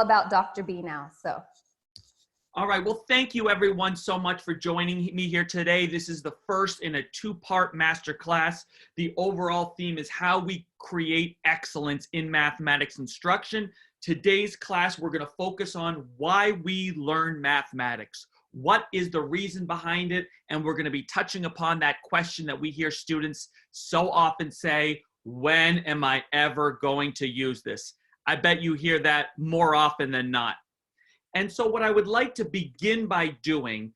about Dr. B now, so. All right, well, thank you everyone so much for joining me here today. This is the first in a two-part masterclass. The overall theme is how we create excellence in mathematics instruction. Today's class, we're going to focus on why we learn mathematics. What is the reason behind it? And we're going to be touching upon that question that we hear students so often say, when am I ever going to use this? I bet you hear that more often than not. And so what I would like to begin by doing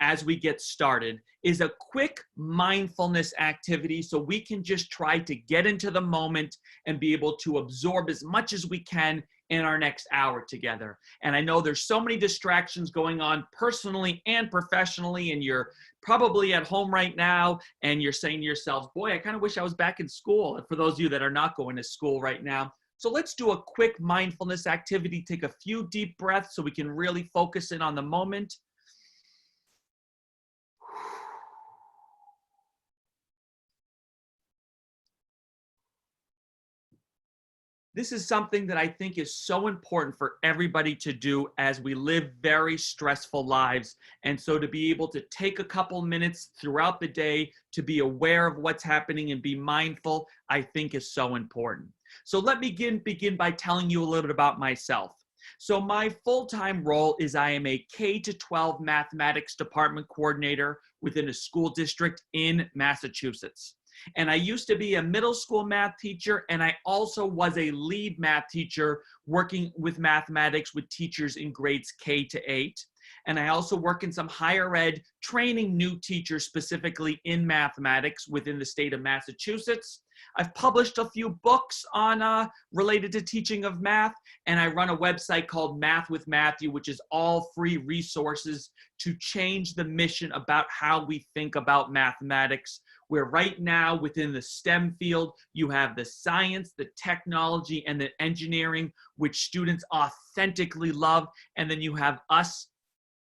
as we get started is a quick mindfulness activity so we can just try to get into the moment and be able to absorb as much as we can in our next hour together. And I know there's so many distractions going on personally and professionally, and you're probably at home right now and you're saying to yourselves, boy, I kind of wish I was back in school. And for those of you that are not going to school right now, so let's do a quick mindfulness activity. Take a few deep breaths so we can really focus in on the moment. This is something that I think is so important for everybody to do as we live very stressful lives. And so to be able to take a couple minutes throughout the day to be aware of what's happening and be mindful, I think is so important. So let me begin by telling you a little bit about myself. So my full-time role is I am a K-12 mathematics department coordinator within a school district in Massachusetts. And I used to be a middle school math teacher, and I also was a lead math teacher working with mathematics with teachers in grades K-8. And I also work in some higher ed training new teachers specifically in mathematics within the state of Massachusetts. I've published a few books on related to teaching of math, and I run a website called Math with Matthew, which is all free resources to change the mission about how we think about mathematics, where right now within the STEM field, you have the science, the technology, and the engineering, which students authentically love, and then you have us,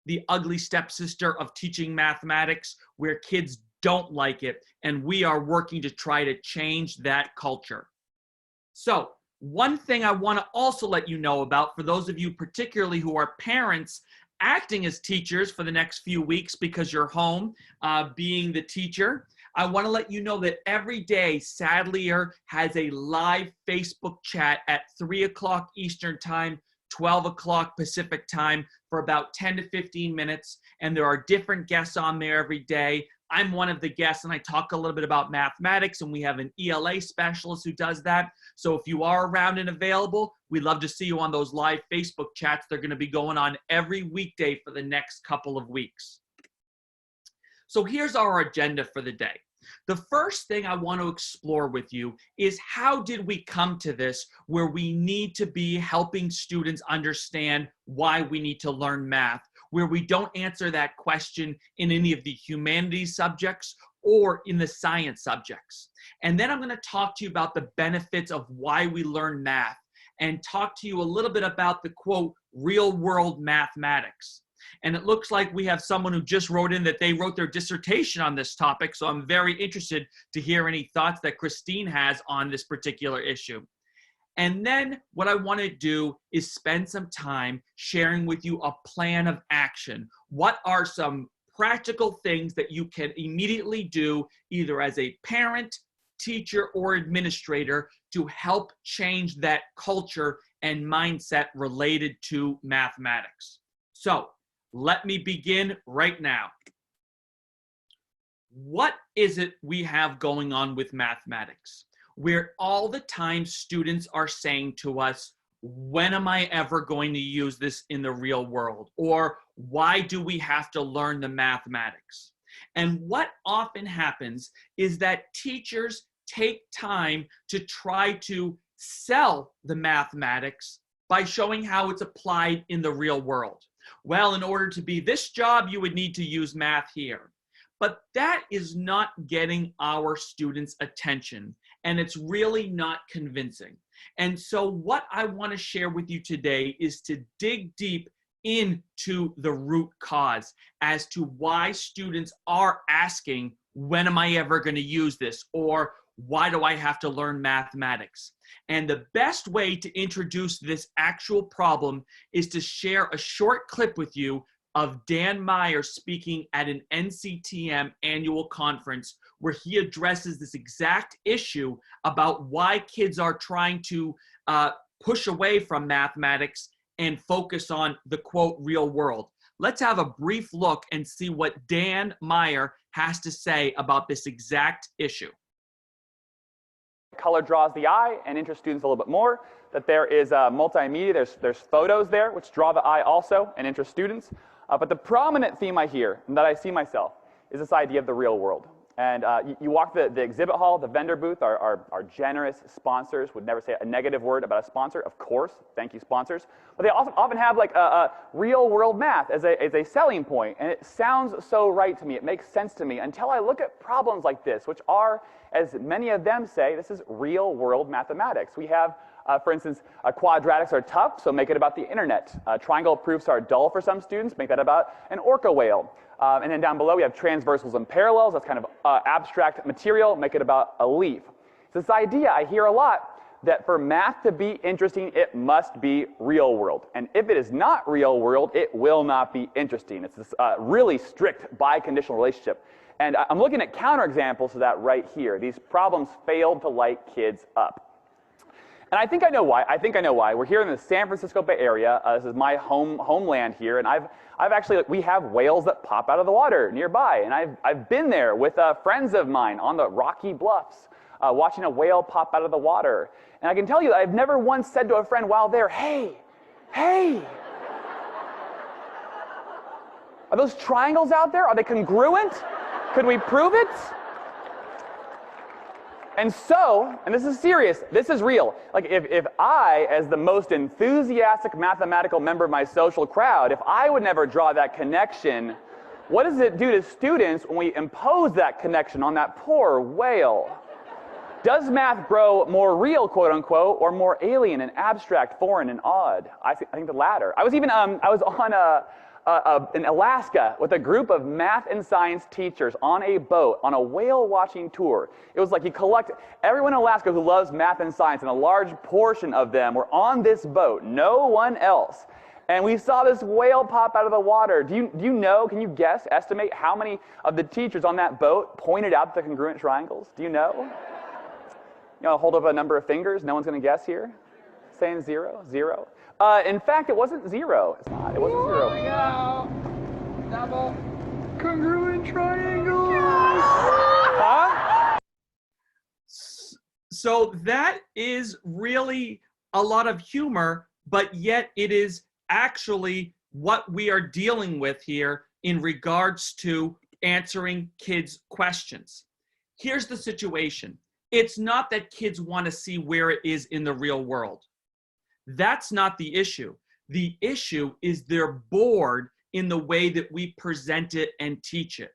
the ugly stepsister of teaching mathematics, where kids don't like it, and we are working to try to change that culture. So one thing I want to also let you know about, for those of you particularly who are parents acting as teachers for the next few weeks because you're home being the teacher, I want to let you know that every day Sadlier has a live Facebook chat at 3 o'clock Eastern Time, 12 o'clock Pacific Time, for about 10 to 15 minutes. And there are different guests on there every day. I'm one of the guests, and I talk a little bit about mathematics, and we have an ELA specialist who does that. So if you are around and available, we'd love to see you on those live Facebook chats. They're going to be going on every weekday for the next couple of weeks. So here's our agenda for the day. The first thing I want to explore with you is, how did we come to this where we need to be helping students understand why we need to learn math, where we don't answer that question in any of the humanities subjects or in the science subjects. And then I'm going to talk to you about the benefits of why we learn math and talk to you a little bit about the, quote, real world mathematics. And it looks like we have someone who just wrote in that they wrote their dissertation on this topic. So I'm very interested to hear any thoughts that Christine has on this particular issue. And then what I want to do is spend some time sharing with you a plan of action. What are some practical things that you can immediately do, either as a parent, teacher, or administrator, to help change that culture and mindset related to mathematics? So let me begin right now. What is it we have going on with mathematics, where all the time students are saying to us, when am I ever going to use this in the real world? Or why do we have to learn the mathematics? And what often happens is that teachers take time to try to sell the mathematics by showing how it's applied in the real world. Well, in order to be this job, you would need to use math here. But that is not getting our students' attention, and it's really not convincing. And so what I want to share with you today is to dig deep into the root cause as to why students are asking, when am I ever going to use this? Or why do I have to learn mathematics? And the best way to introduce this actual problem is to share a short clip with you of Dan Meyer speaking at an NCTM annual conference where he addresses this exact issue about why kids are trying to push away from mathematics and focus on the quote real world. Let's have a brief look and see what Dan Meyer has to say about this exact issue. Color draws the eye and interests students a little bit more. That there is multimedia, there's photos there which draw the eye also and interest students. But the prominent theme I hear, and that I see myself, is this idea of the real world. And you walk the exhibit hall, the vendor booth, our generous sponsors would never say a negative word about a sponsor, of course, thank you sponsors. But they often have like a real world math as a selling point, and it sounds so right to me, it makes sense to me, until I look at problems like this, which are, as many of them say, this is real world mathematics. We have, for instance, quadratics are tough, so make it about the internet. Triangle proofs are dull for some students, make that about an orca whale. And then down below we have transversals and parallels, that's kind of abstract material, make it about a leaf. It's this idea I hear a lot that for math to be interesting, it must be real world. And if it is not real world, it will not be interesting. It's this really strict biconditional relationship. And I'm looking at counterexamples of that right here. These problems failed to light kids up. And I think I know why. I think I know why. We're here in the San Francisco Bay Area. This is my homeland here, and I've actually, we have whales that pop out of the water nearby, and I've been there with friends of mine on the rocky bluffs, watching a whale pop out of the water. And I can tell you that I've never once said to a friend while there, hey, are those triangles out there? Are they congruent? Could we prove it? And so, and this is serious, this is real. Like if I, as the most enthusiastic mathematical member of my social crowd, if I would never draw that connection, what does it do to students when we impose that connection on that poor whale? Does math grow more real, quote unquote, or more alien and abstract, foreign and odd? I think the latter. I was even, I was on in Alaska with a group of math and science teachers on a boat on a whale watching tour. It was like you collect everyone in Alaska who loves math and science, and a large portion of them were on this boat, no one else. And we saw this whale pop out of the water. Do you know, can you guess, estimate how many of the teachers on that boat pointed out the congruent triangles? Do you know? You know, hold up a number of fingers, no one's gonna guess here? Saying zero? Zero? In fact, it wasn't zero. It's not. It wasn't zero. Yeah. Double congruent triangles. Huh? So that is really a lot of humor, but yet it is actually what we are dealing with here in regards to answering kids' questions. Here's the situation. It's not that kids want to see where it is in the real world. That's not the issue. The issue is they're bored in the way that we present it and teach it.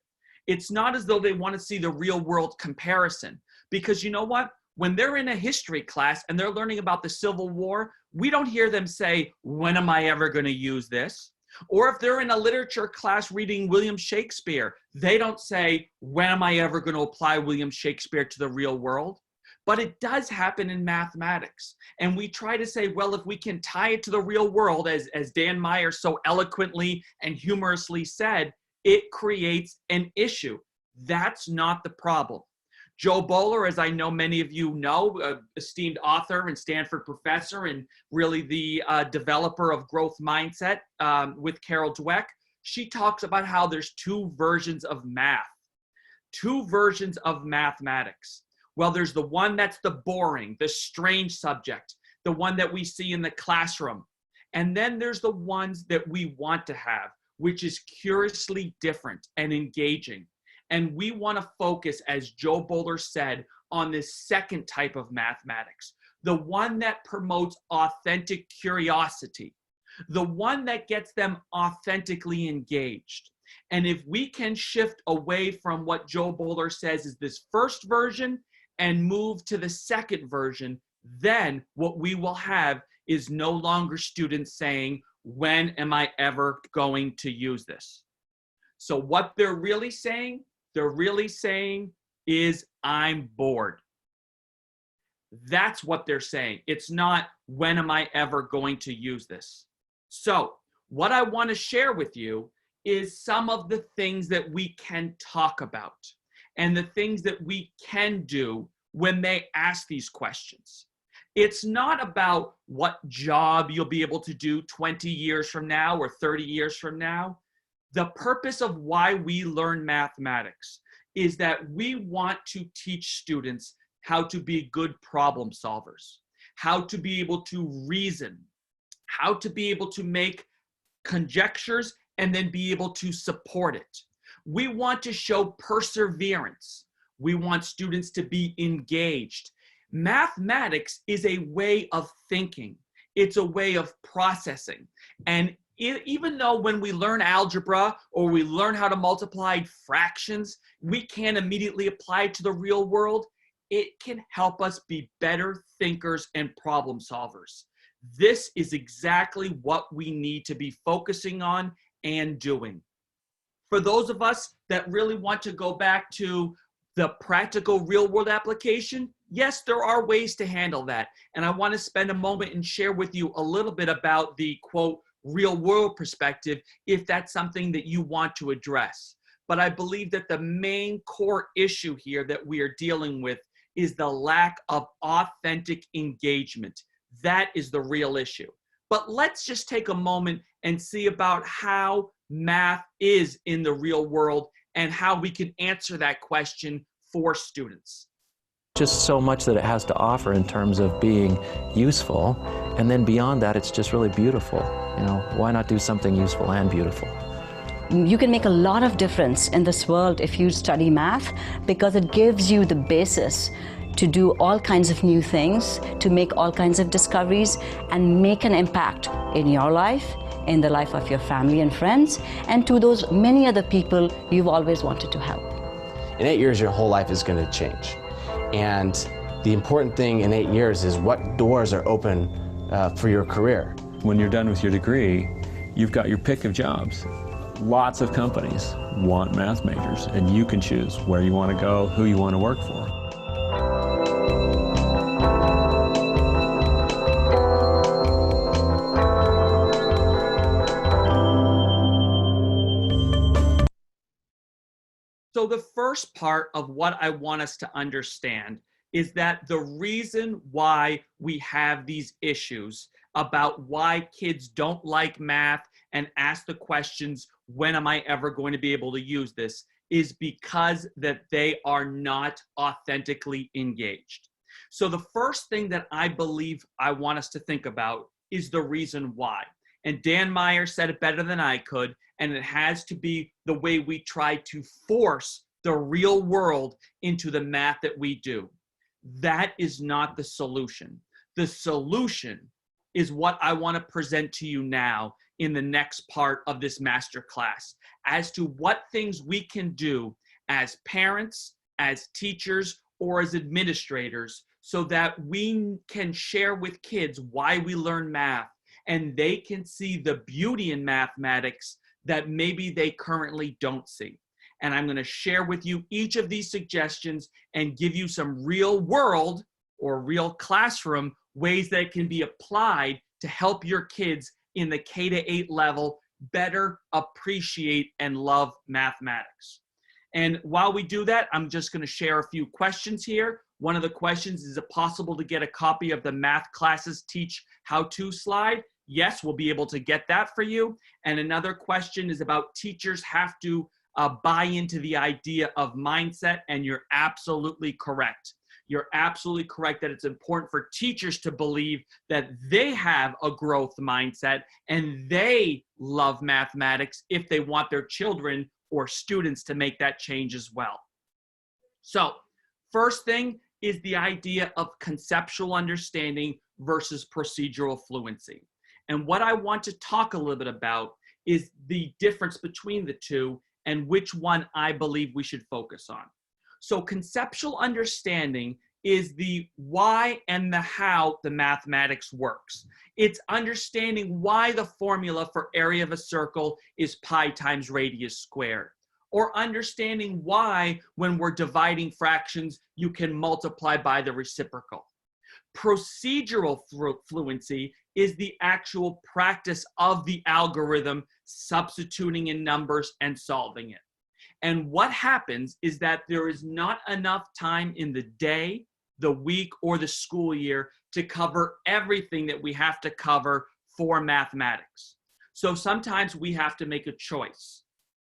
It's not as though they want to see the real world comparison, because you know what? When they're in a history class and they're learning about the Civil War, we don't hear them say, when am I ever going to use this? Or if they're in a literature class reading William Shakespeare, they don't say, when am I ever going to apply William Shakespeare to the real world? But it does happen in mathematics. And we try to say, well, if we can tie it to the real world, as Dan Meyer so eloquently and humorously said, it creates an issue. That's not the problem. Joe Bowler, as I know many of you know, esteemed author and Stanford professor, and really the developer of growth mindset with Carol Dweck, she talks about how there's two versions of math, two versions of mathematics. Well, there's the one that's the boring, the strange subject, the one that we see in the classroom. And then there's the ones that we want to have, which is curiously different and engaging. And we want to focus, as Joe Bowler said, on this second type of mathematics, the one that promotes authentic curiosity, the one that gets them authentically engaged. And if we can shift away from what Joe Bowler says is this first version and move to the second version, then what we will have is no longer students saying, when am I ever going to use this? So what they're really saying is, I'm bored. That's what they're saying. It's not, when am I ever going to use this? So what I want to share with you is some of the things that we can talk about and the things that we can do when they ask these questions. It's not about what job you'll be able to do 20 years from now or 30 years from now. The purpose of why we learn mathematics is that we want to teach students how to be good problem solvers, how to be able to reason, how to be able to make conjectures and then be able to support it. We want to show perseverance. We want students to be engaged. Mathematics is a way of thinking. It's a way of processing. And even though when we learn algebra or we learn how to multiply fractions, we can't immediately apply it to the real world, it can help us be better thinkers and problem solvers. This is exactly what we need to be focusing on and doing. For those of us that really want to go back to the practical real world application, yes, there are ways to handle that. And I want to spend a moment and share with you a little bit about the quote, real world perspective, if that's something that you want to address. But I believe that the main core issue here that we are dealing with is the lack of authentic engagement. That is the real issue. But let's just take a moment and see about how math is in the real world and how we can answer that question for students. Just so much that it has to offer in terms of being useful, and then beyond that, it's just really beautiful. You know, why not do something useful and beautiful? You can make a lot of difference in this world if you study math, because it gives you the basis to do all kinds of new things, to make all kinds of discoveries, and make an impact in your life, in the life of your family and friends, and to those many other people you've always wanted to help. In 8 years, your whole life is going to change. And the important thing in 8 years is what doors are open for your career. When you're done with your degree, you've got your pick of jobs. Lots of companies want math majors, and you can choose where you want to go, who you want to work for. So the first part of what I want us to understand is that the reason why we have these issues about why kids don't like math and ask the questions, when am I ever going to be able to use this, is because that they are not authentically engaged. So the first thing that I believe I want us to think about is the reason why. And Dan Meyer said it better than I could, and it has to be the way we try to force the real world into the math that we do. That is not the solution. The solution is what I want to present to you now in the next part of this masterclass as to what things we can do as parents, as teachers, or as administrators so that we can share with kids why we learn math and they can see the beauty in mathematics that maybe they currently don't see. And I'm going to share with you each of these suggestions and give you some real world or real classroom ways that it can be applied to help your kids in the K-8 level better appreciate and love mathematics. And while we do that, I'm just going to share a few questions here. One of the questions, is it possible to get a copy of the Math Classes Teach How-To slide? Yes, we'll be able to get that for you. And another question is about teachers have to buy into the idea of mindset, and you're absolutely correct. You're absolutely correct that it's important for teachers to believe that they have a growth mindset and they love mathematics if they want their children or students to make that change as well. So, first thing is the idea of conceptual understanding versus procedural fluency. And what I want to talk a little bit about is the difference between the two and which one I believe we should focus on. So conceptual understanding is the why and the how the mathematics works. It's understanding why the formula for area of a circle is pi times radius squared, or understanding why when we're dividing fractions, you can multiply by the reciprocal. Procedural fluency is the actual practice of the algorithm, substituting in numbers and solving it. And what happens is that there is not enough time in the day, the week, or the school year to cover everything that we have to cover for mathematics. So sometimes we have to make a choice.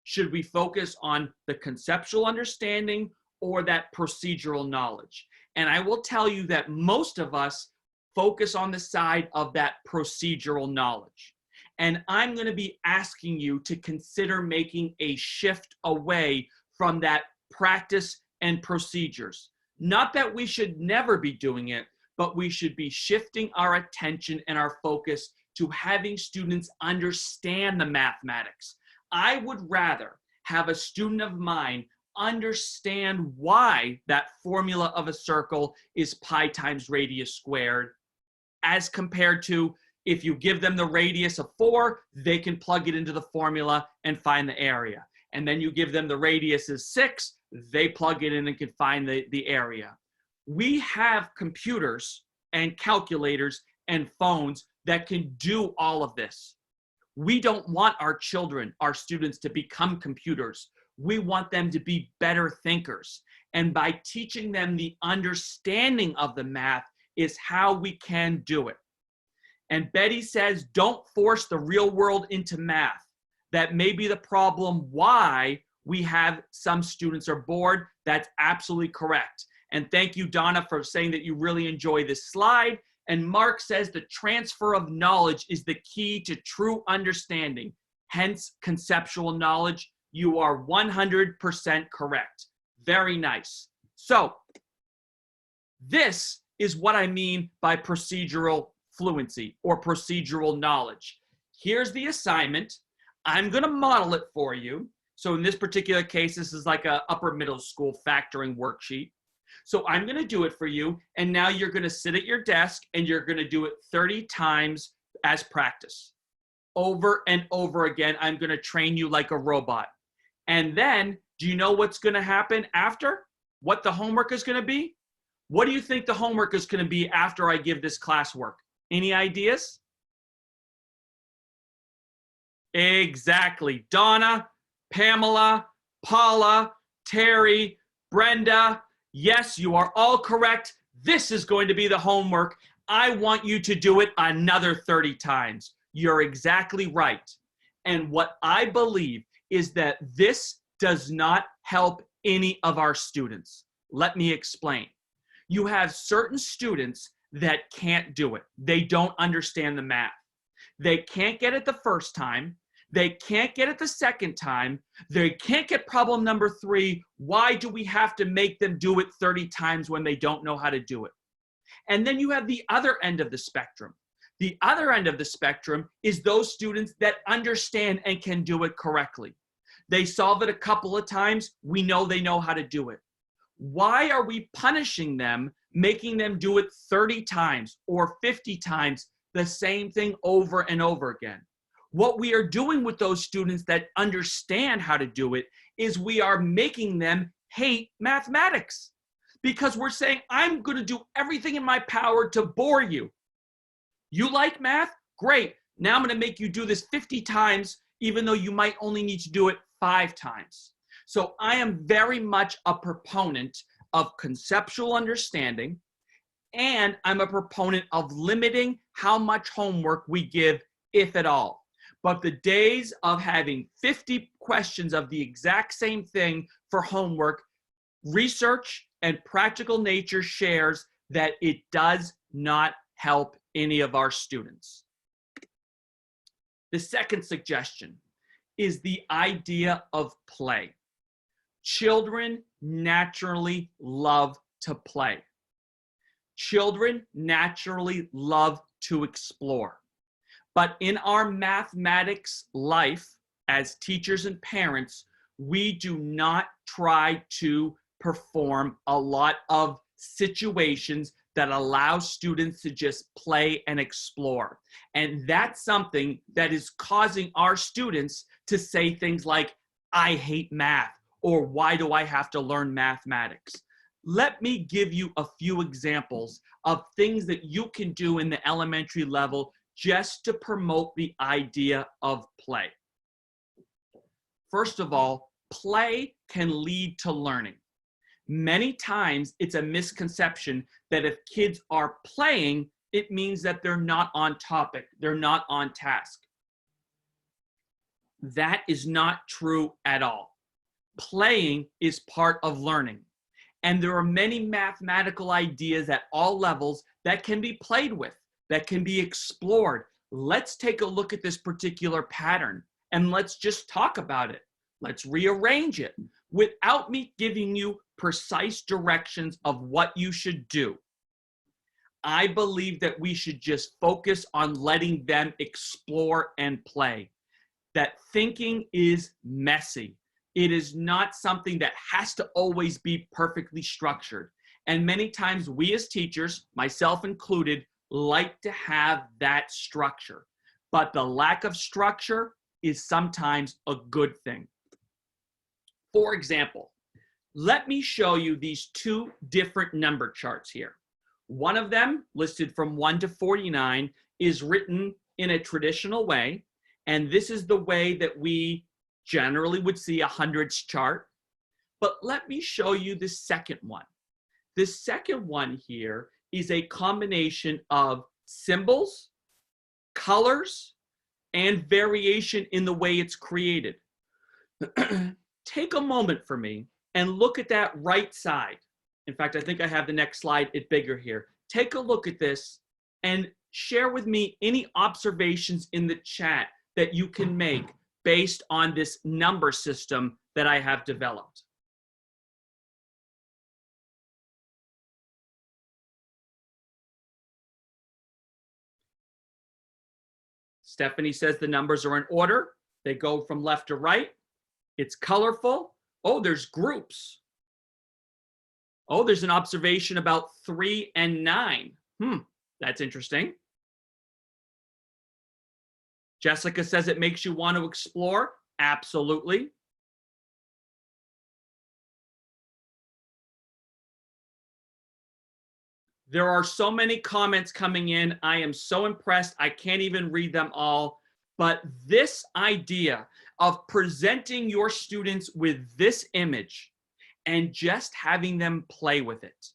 Should we focus on the conceptual understanding or that procedural knowledge? And I will tell you that most of us focus on the side of that procedural knowledge. And I'm going to be asking you to consider making a shift away from that practice and procedures. Not that we should never be doing it, but we should be shifting our attention and our focus to having students understand the mathematics. I would rather have a student of mine understand why that formula of a circle is pi times radius squared, as compared to if you give them the radius of 4, they can plug it into the formula and find the area. And then you give them the radius is 6, they plug it in and can find the area. We have computers and calculators and phones that can do all of this. We don't want our children, our students, to become computers. We want them to be better thinkers. And by teaching them the understanding of the math is how we can do it. And Betty says, don't force the real world into math. That may be the problem why we have some students are bored. That's absolutely correct. And thank you, Donna, for saying that you really enjoy this slide. And Mark says the transfer of knowledge is the key to true understanding, hence conceptual knowledge. You are 100% correct. Very nice. So this is what I mean by procedural fluency or procedural knowledge. Here's the assignment. I'm going to model it for you. So in this particular case, this is like a upper middle school factoring worksheet. So I'm going to do it for you. And now you're going to sit at your desk and you're going to do it 30 times as practice. Over and over again, I'm going to train you like a robot. And then, do you know what's going to happen after? What the homework is going to be? What do you think the homework is going to be after I give this classwork? Any ideas? Exactly. Donna, Pamela, Paula, Terry, Brenda. Yes, you are all correct. This is going to be the homework. I want you to do it another 30 times. You're exactly right. And what I believe is that this does not help any of our students. Let me explain. You have certain students that can't do it. They don't understand the math. They can't get it the first time. They can't get it the second time. They can't get problem number 3. Why do we have to make them do it 30 times when they don't know how to do it? And then you have the other end of the spectrum. The other end of the spectrum is those students that understand and can do it correctly. They solve it a couple of times. We know they know how to do it. Why are we punishing them, making them do it 30 times or 50 times, the same thing over and over again? What we are doing with those students that understand how to do it is we are making them hate mathematics, because we're saying, I'm going to do everything in my power to bore you. You like math? Great. Now I'm going to make you do this 50 times, even though you might only need to do it 5 times. So I am very much a proponent of conceptual understanding, and I'm a proponent of limiting how much homework we give, if at all. But the days of having 50 questions of the exact same thing for homework, research and practical nature shares that it does not help any of our students. The second suggestion is the idea of play. Children naturally love to play. Children naturally love to explore. But in our mathematics life, as teachers and parents, we do not try to perform a lot of situations that allow students to just play and explore. And that's something that is causing our students to say things like, I hate math, or why do I have to learn mathematics? Let me give you a few examples of things that you can do in the elementary level just to promote the idea of play. First of all, play can lead to learning. Many times it's a misconception that if kids are playing, it means that they're not on topic, they're not on task. That is not true at all. Playing is part of learning. And there are many mathematical ideas at all levels that can be played with, that can be explored. Let's take a look at this particular pattern and let's just talk about it. Let's rearrange it without me giving you precise directions of what you should do. I believe that we should just focus on letting them explore and play. That thinking is messy. It is not something that has to always be perfectly structured. And many times we as teachers, myself included, like to have that structure. But the lack of structure is sometimes a good thing. For example, let me show you these two different number charts here. One of them, listed from 1 to 49, is written in a traditional way. And this is the way that we generally would see a hundreds chart. But let me show you the second one. The second one here is a combination of symbols, colors, and variation in the way it's created. Take a moment for me and look at that right side. In fact, I think I have the next slide, it's bigger here. Take a look at this and share with me any observations in the chat that you can make based on this number system that I have developed. Stephanie says the numbers are in order. They go from left to right. It's colorful. Oh, there's groups. Oh, there's an observation about 3 and 9. That's interesting. Jessica says it makes you want to explore. Absolutely. There are so many comments coming in. I am so impressed. I can't even read them all. But this idea of presenting your students with this image and just having them play with it,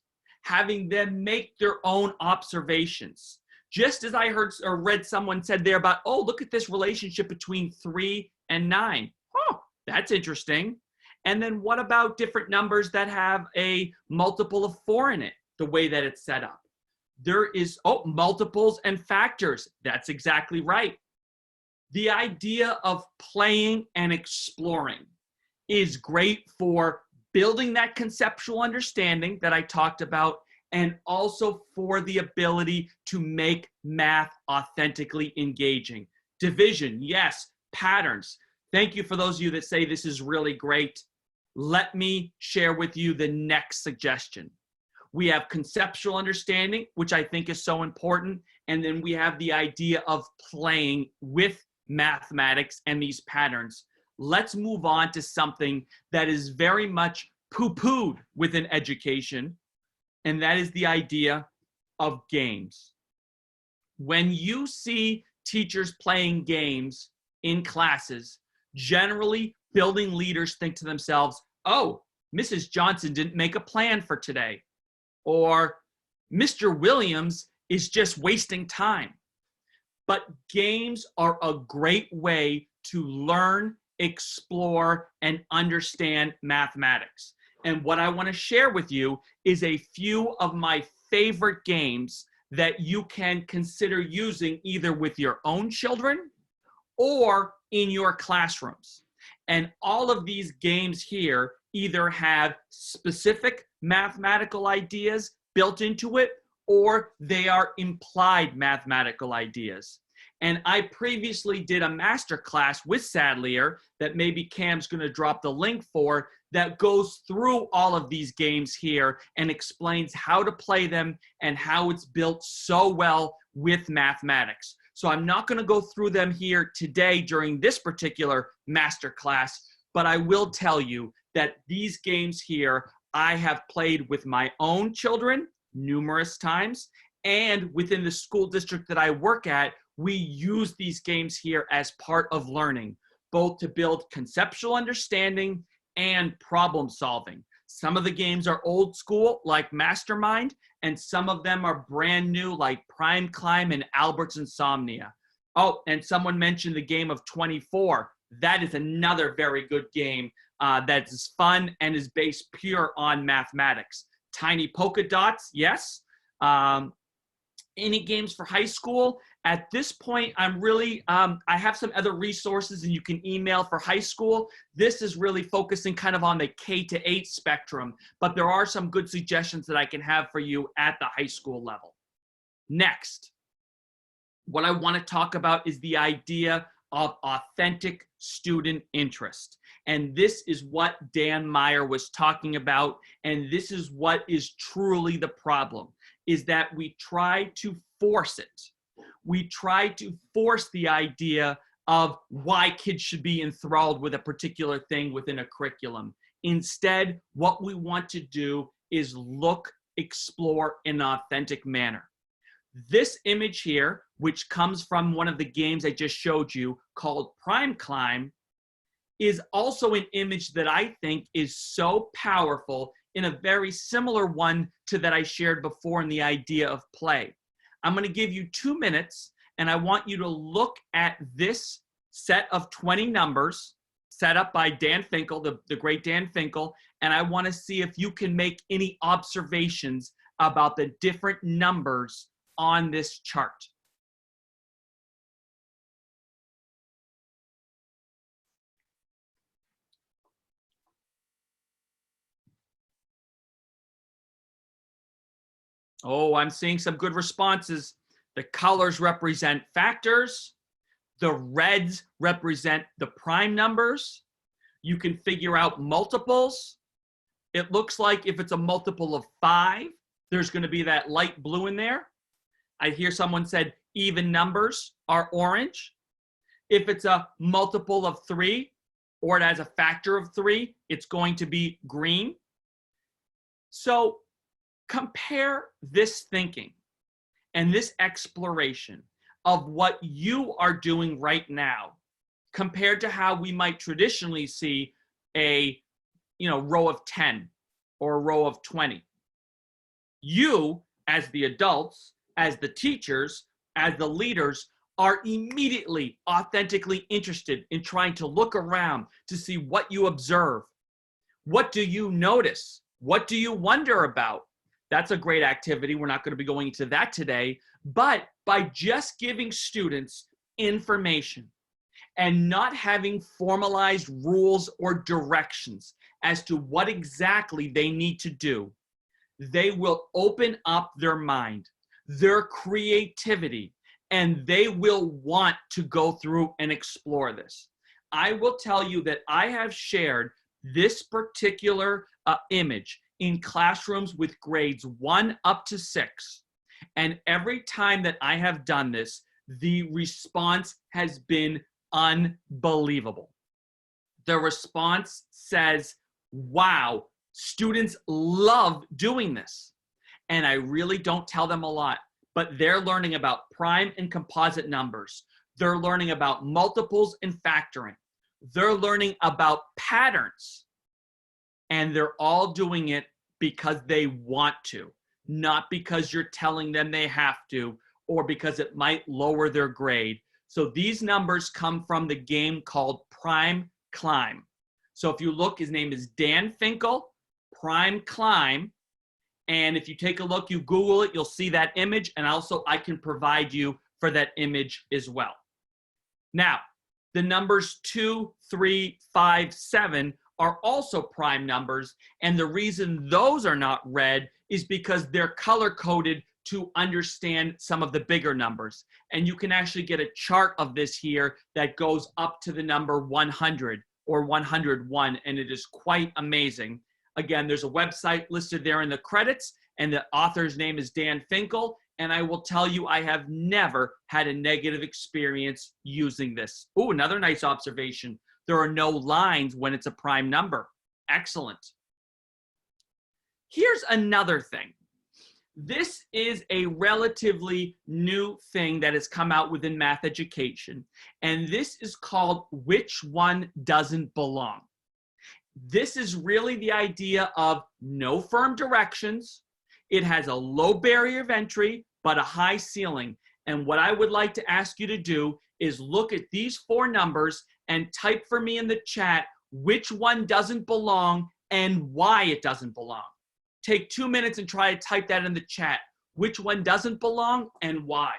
having them make their own observations. Just as I heard or read someone said there about, oh, look at this relationship between 3 and 9. Oh, that's interesting. And then what about different numbers that have a multiple of 4 in it, the way that it's set up? There is, oh, multiples and factors. That's exactly right. The idea of playing and exploring is great for building that conceptual understanding that I talked about, and also for the ability to make math authentically engaging. Division, yes. Patterns. Thank you for those of you that say this is really great. Let me share with you the next suggestion. We have conceptual understanding, which I think is so important, and then we have the idea of playing with mathematics and these patterns. Let's move on to something that is very much poo-pooed within education, and that is the idea of games. When you see teachers playing games in classes, generally building leaders think to themselves, oh, Mrs. Johnson didn't make a plan for today, or Mr. Williams is just wasting time. But games are a great way to learn, explore, and understand mathematics. And what I want to share with you is a few of my favorite games that you can consider using either with your own children or in your classrooms. And all of these games here either have specific mathematical ideas built into it, or they are implied mathematical ideas. And I previously did a master class with Sadlier that maybe Cam's going to drop the link for, that goes through all of these games here and explains how to play them and how it's built so well with mathematics. So I'm not going to go through them here today during this particular master class, but I will tell you that these games here I have played with my own children numerous times, and within the school district that I work at, we use these games here as part of learning, both to build conceptual understanding and problem solving. Some of the games are old school, like Mastermind, and some of them are brand new, like Prime Climb and Albert's Insomnia. Oh, and someone mentioned the game of 24. That is another very good game that is fun and is based pure on mathematics. Tiny Polka Dots, yes. Any games for high school? At this point, I'm really, I have some other resources and you can email for high school. This is really focusing kind of on the K-8 spectrum, but there are some good suggestions that I can have for you at the high school level. Next, what I want to talk about is the idea of authentic student interest. And this is what Dan Meyer was talking about, and this is what is truly the problem, is that we try to force it. We try to force the idea of why kids should be enthralled with a particular thing within a curriculum. Instead, what we want to do is look, explore in an authentic manner. This image here, which comes from one of the games I just showed you called Prime Climb, is also an image that I think is so powerful in a very similar one to that I shared before in the idea of play. I'm going to give you 2 minutes, and I want you to look at this set of 20 numbers set up by Dan Finkel, the great Dan Finkel, and I want to see if you can make any observations about the different numbers on this chart. Oh, I'm seeing some good responses. The colors represent factors. The reds represent the prime numbers. You can figure out multiples. It looks like if it's a multiple of 5, there's going to be that light blue in there. I hear someone said even numbers are orange. If it's a multiple of 3, or it has a factor of 3, it's going to be green. So compare this thinking and this exploration of what you are doing right now compared to how we might traditionally see a row of 10 or a row of 20. You, as the adults, as the teachers, as the leaders, are immediately authentically interested in trying to look around to see what you observe. What do you notice? What do you wonder about? That's a great activity. We're not going to be going into that today, but by just giving students information and not having formalized rules or directions as to what exactly they need to do, they will open up their mind, their creativity, and they will want to go through and explore this. I will tell you that I have shared this particular image in classrooms with grades 1 up to 6. And every time that I have done this, the response has been unbelievable. The response says, wow, students love doing this. And I really don't tell them a lot, but they're learning about prime and composite numbers. They're learning about multiples and factoring. They're learning about patterns. And they're all doing it because they want to, not because you're telling them they have to, or because it might lower their grade. So these numbers come from the game called Prime Climb. So if you look, his name is Dan Finkel, Prime Climb. And if you take a look, you Google it, you'll see that image. And also I can provide you for that image as well. Now, the numbers 2, 3, 5, 7 are also prime numbers. And the reason those are not red is because they're color coded to understand some of the bigger numbers. And you can actually get a chart of this here that goes up to the number 100 or 101, and it is quite amazing. Again, there's a website listed there in the credits, and the author's name is Dan Finkel. And I will tell you, I have never had a negative experience using this. Oh, another nice observation. There are no lines when it's a prime number. Excellent. Here's another thing. This is a relatively new thing that has come out within math education, and this is called which one doesn't belong. This is really the idea of no firm directions. It has a low barrier of entry, but a high ceiling. And what I would like to ask you to do is look at these 4 numbers and type for me in the chat which one doesn't belong and why it doesn't belong. Take 2 minutes and try to type that in the chat. Which one doesn't belong and why?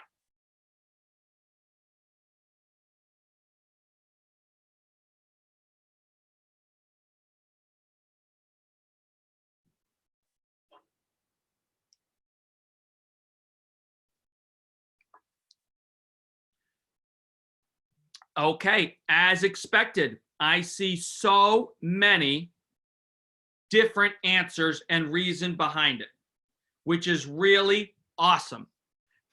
Okay, as expected, I see so many different answers and reason behind it, which is really awesome.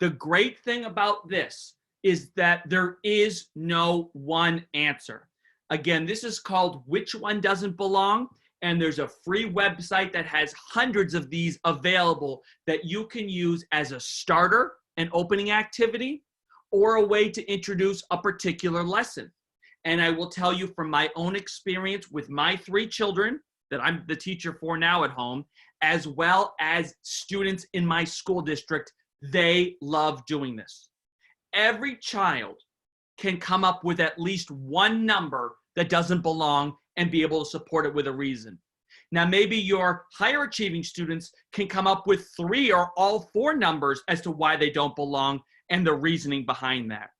The great thing about this is that there is no one answer. Again, this is called Which One Doesn't Belong, and there's a free website that has hundreds of these available that you can use as a starter, an opening activity, or a way to introduce a particular lesson. And I will tell you from my own experience with my 3 children that I'm the teacher for now at home, as well as students in my school district, they love doing this. Every child can come up with at least one number that doesn't belong and be able to support it with a reason. Now, maybe your higher achieving students can come up with 3 or all 4 numbers as to why they don't belong and the reasoning behind that.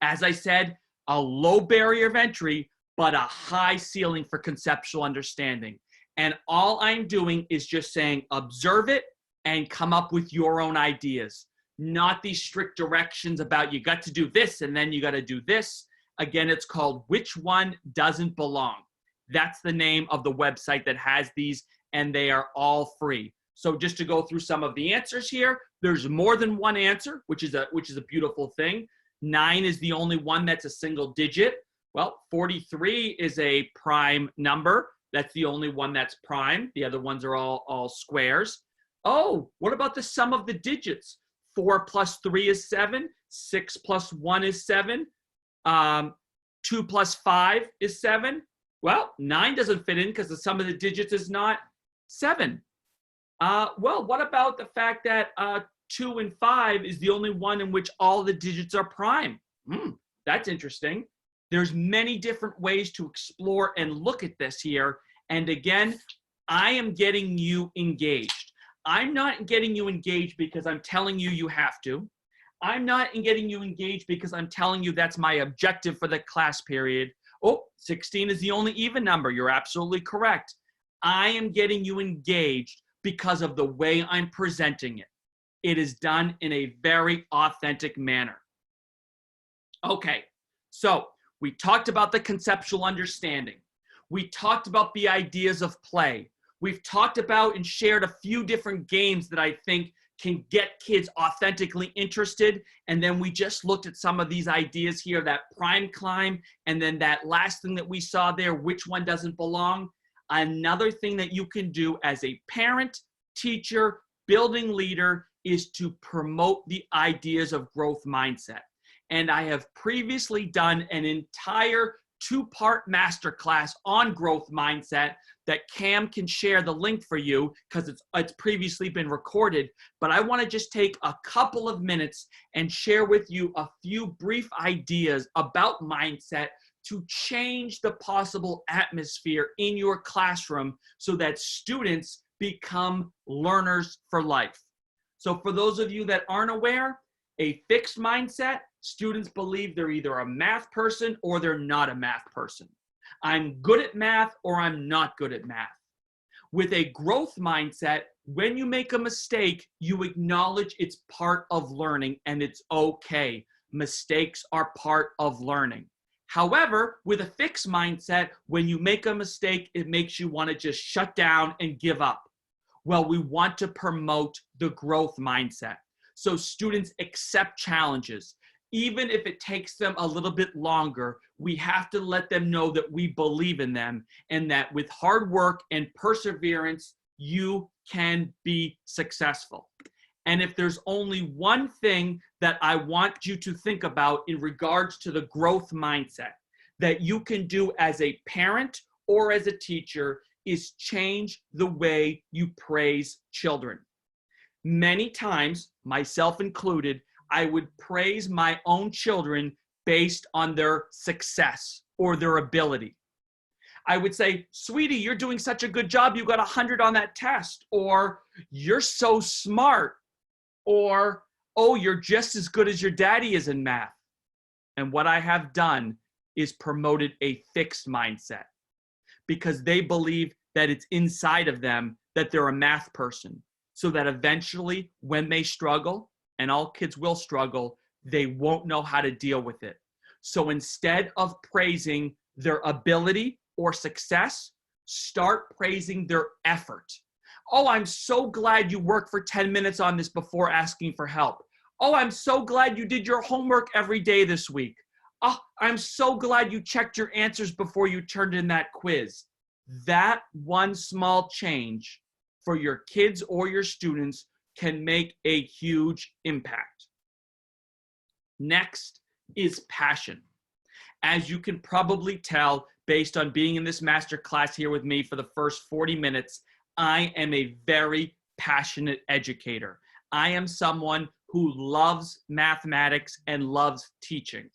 As I said, a low barrier of entry, but a high ceiling for conceptual understanding. And all I'm doing is just saying, observe it and come up with your own ideas, not these strict directions about you got to do this and then you got to do this. Again, it's called Which One Doesn't Belong. That's the name of the website that has these, and they are all free. So just to go through some of the answers here, there's more than one answer, which is a beautiful thing. 9 is the only one that's a single digit. Well, 43 is a prime number. That's the only one that's prime. The other ones are all squares. Oh, what about the sum of the digits? 4 plus 3 is 7. 6 plus 1 is 7. 2 plus 5 is 7. Well, 9 doesn't fit in because the sum of the digits is not 7. Well, what about the fact that 2 and 5 is the only one in which all the digits are prime? That's interesting. There's many different ways to explore and look at this here. And again, I am getting you engaged. I'm not getting you engaged because I'm telling you you have to. I'm not getting you engaged because I'm telling you that's my objective for the class period. Oh, 16 is the only even number. You're absolutely correct. I am getting you engaged because of the way I'm presenting it. It is done in a very authentic manner. Okay, so we talked about the conceptual understanding. We talked about the ideas of play. We've talked about and shared a few different games that I think can get kids authentically interested. And then we just looked at some of these ideas here, that prime climb, and then that last thing that we saw there, which one doesn't belong. Another thing that you can do as a parent, teacher, building leader is to promote the ideas of growth mindset. And I have previously done an entire 2-part masterclass on growth mindset that Cam can share the link for you because it's previously been recorded. But I want to just take a couple of minutes and share with you a few brief ideas about mindset to change the possible atmosphere in your classroom so that students become learners for life. So for those of you that aren't aware, a fixed mindset, students believe they're either a math person or they're not a math person. I'm good at math or I'm not good at math. With a growth mindset, when you make a mistake, you acknowledge it's part of learning and it's okay. Mistakes are part of learning. However, with a fixed mindset, when you make a mistake, it makes you want to just shut down and give up. Well, we want to promote the growth mindset. So students accept challenges. Even if it takes them a little bit longer, we have to let them know that we believe in them and that with hard work and perseverance, you can be successful. And if there's only one thing that I want you to think about in regards to the growth mindset that you can do as a parent or as a teacher, is change the way you praise children. Many times, myself included, I would praise my own children based on their success or their ability. I would say, sweetie, you're doing such a good job. You got 100 on that test. Or you're so smart. Or, oh, you're just as good as your daddy is in math. And what I have done is promoted a fixed mindset, because they believe that it's inside of them that they're a math person. So that eventually when they struggle, and all kids will struggle, they won't know how to deal with it. So instead of praising their ability or success, start praising their effort. Oh, I'm so glad you worked for 10 minutes on this before asking for help. Oh, I'm so glad you did your homework every day this week. Oh, I'm so glad you checked your answers before you turned in that quiz. That one small change for your kids or your students can make a huge impact. Next is passion. As you can probably tell, based on being in this master class here with me for the first 40 minutes, I am a very passionate educator. I am someone who loves mathematics and loves teaching.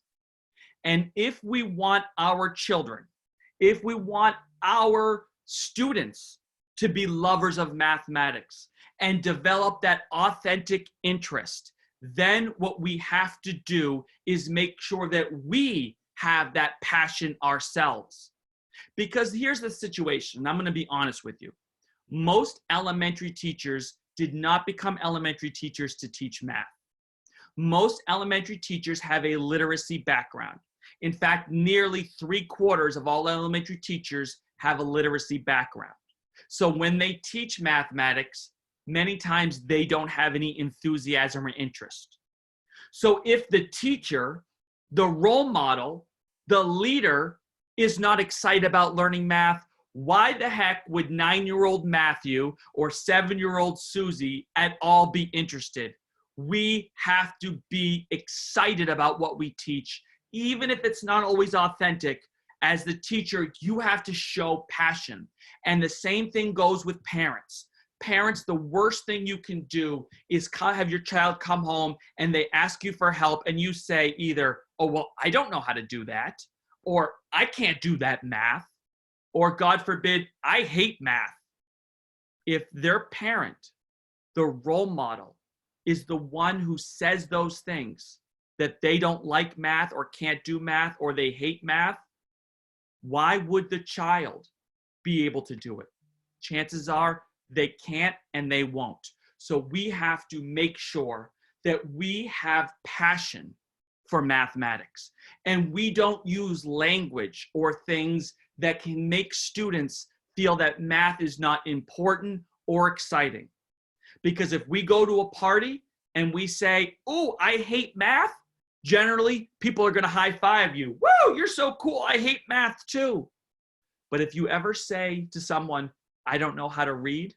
And if we want our children, if we want our students to be lovers of mathematics and develop that authentic interest, then what we have to do is make sure that we have that passion ourselves. Because here's the situation, and I'm going to be honest with you. Most elementary teachers did not become elementary teachers to teach math. Most elementary teachers have a literacy background. In fact, nearly 3/4 of all elementary teachers have a literacy background. So when they teach mathematics, many times they don't have any enthusiasm or interest. So if the teacher, the role model, the leader is not excited about learning math, why the heck would 9-year-old Matthew or 7-year-old Susie at all be interested? We have to be excited about what we teach, even if it's not always authentic. As the teacher, you have to show passion. And the same thing goes with parents. Parents, the worst thing you can do is have your child come home and they ask you for help and you say either, oh, well, I don't know how to do that, or I can't do that math, or God forbid, I hate math. If their parent, the role model, is the one who says those things, that they don't like math or can't do math or they hate math, why would the child be able to do it? Chances are they can't and they won't. So we have to make sure that we have passion for mathematics and we don't use language or things that can make students feel that math is not important or exciting. Because if we go to a party and we say, oh, I hate math, generally people are going to high five you. Woo, you're so cool. I hate math too. But if you ever say to someone, I don't know how to read,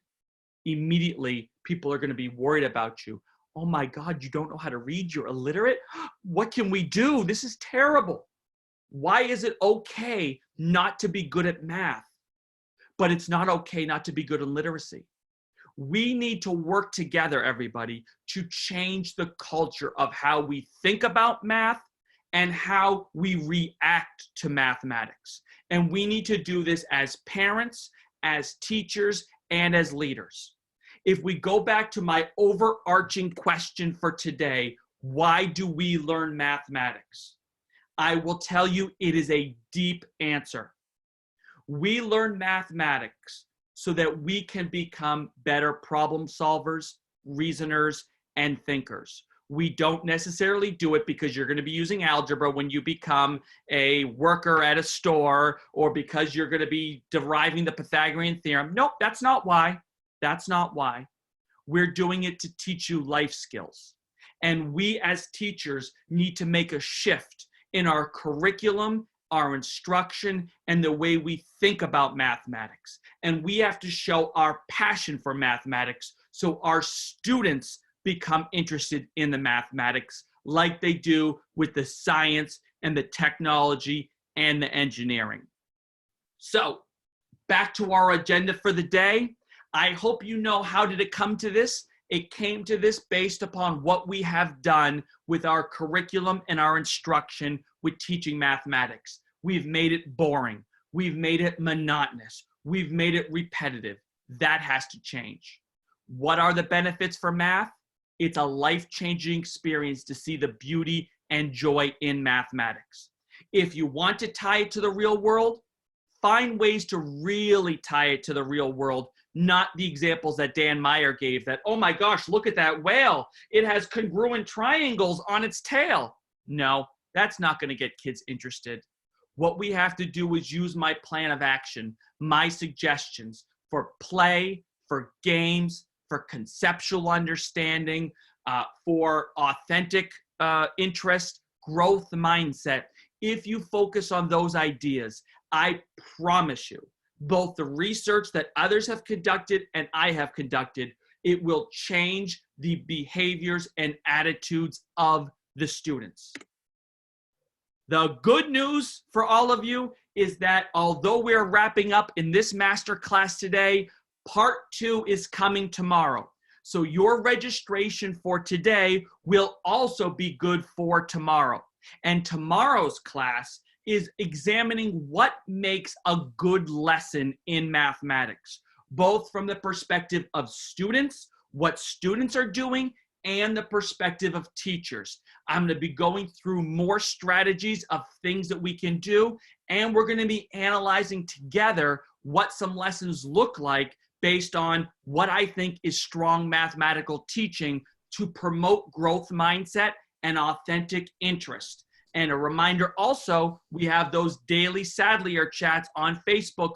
immediately people are going to be worried about you. Oh my God, you don't know how to read? You're illiterate? What can we do? This is terrible. Why is it okay not to be good at math, but it's not okay not to be good in literacy? We need to work together, everybody, to change the culture of how we think about math and how we react to mathematics. And we need to do this as parents, as teachers, and as leaders. If we go back to my overarching question for today, why do we learn mathematics? I will tell you it is a deep answer. We learn mathematics so that we can become better problem solvers, reasoners, and thinkers. We don't necessarily do it because you're going to be using algebra when you become a worker at a store or because you're going to be deriving the Pythagorean theorem. Nope, that's not why. That's not why. We're doing it to teach you life skills. And we as teachers need to make a shift in our curriculum our instruction, and the way we think about mathematics. And we have to show our passion for mathematics so our students become interested in the mathematics like they do with the science and the technology and the engineering. So back to our agenda for the day. I hope you know, how did it come to this? It came to this based upon what we have done with our curriculum and our instruction with teaching mathematics. We've made it boring. We've made it monotonous. We've made it repetitive. That has to change. What are the benefits for math? It's a life-changing experience to see the beauty and joy in mathematics. If you want to tie it to the real world, find ways to really tie it to the real world, not the examples that Dan Meyer gave that, oh my gosh, look at that whale. It has congruent triangles on its tail. No, that's not going to get kids interested. What we have to do is use my plan of action, my suggestions for play, for games, for conceptual understanding, for authentic interest, growth mindset. If you focus on those ideas, I promise you, both the research that others have conducted and I have conducted, it will change the behaviors and attitudes of the students. The good news for all of you is that although we're wrapping up in this master class today, part 2 is coming tomorrow. So your registration for today will also be good for tomorrow. And tomorrow's class is examining what makes a good lesson in mathematics, both from the perspective of students, what students are doing, and the perspective of teachers. I'm going to be going through more strategies of things that we can do, and we're going to be analyzing together what some lessons look like based on what I think is strong mathematical teaching to promote growth mindset and authentic interest. And a reminder also, we have those daily Sadlier chats on Facebook,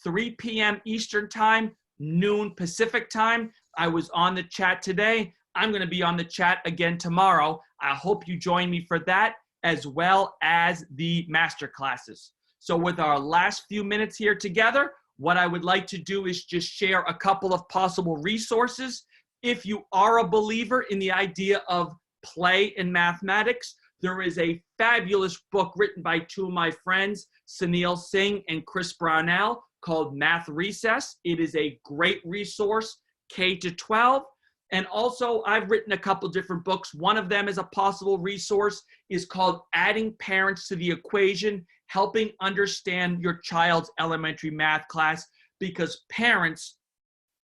3 p.m. Eastern Time, noon Pacific Time. I was on the chat today. I'm going to be on the chat again tomorrow. I hope you join me for that, as well as the master classes. So with our last few minutes here together, what I would like to do is just share a couple of possible resources. If you are a believer in the idea of play in mathematics, there is a fabulous book written by 2 of my friends, Sunil Singh and Chris Brownell, called Math Recess. It is a great resource, K-12. And also, I've written a couple different books. One of them is a possible resource, is called Adding Parents to the Equation, Helping Understand Your Child's Elementary Math Class, because parents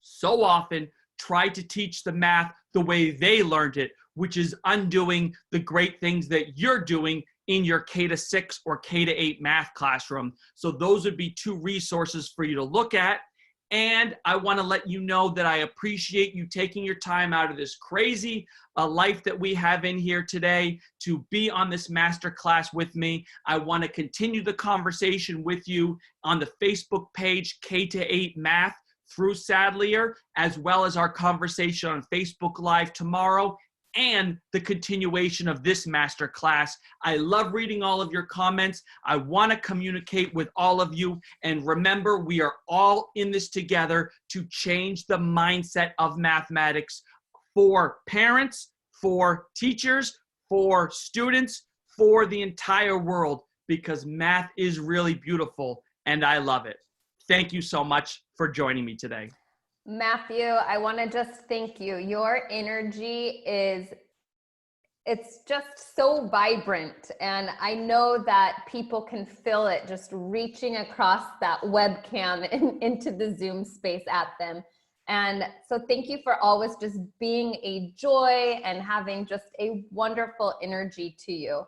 so often try to teach the math the way they learned it, which is undoing the great things that you're doing in your K-6 or K-8 math classroom. So those would be 2 resources for you to look at. And I want to let you know that I appreciate you taking your time out of this crazy life that we have in here today to be on this master class with me. I want to continue the conversation with you on the Facebook page, K-8 Math through Sadlier, as well as our conversation on Facebook Live tomorrow, and the continuation of this master class. I love reading all of your comments. I want to communicate with all of you. And remember, we are all in this together to change the mindset of mathematics for parents, for teachers, for students, for the entire world, because math is really beautiful and I love it. Thank you so much for joining me today. Matthew, I want to just thank you. Your energy it's just so vibrant. And I know that people can feel it just reaching across that webcam into the Zoom space at them. And so thank you for always just being a joy and having just a wonderful energy to you.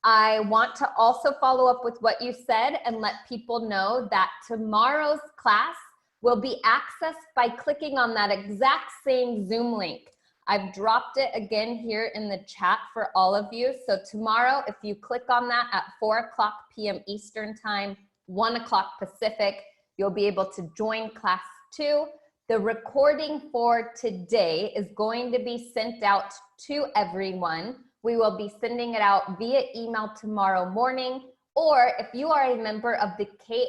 I want to also follow up with what you said and let people know that tomorrow's class will be accessed by clicking on that exact same Zoom link. I've dropped it again here in the chat for all of you. So tomorrow, if you click on that at 4 p.m. Eastern Time, 1 Pacific, you'll be able to join class 2. The recording for today is going to be sent out to everyone. We will be sending it out via email tomorrow morning, Or if you are a member of the K8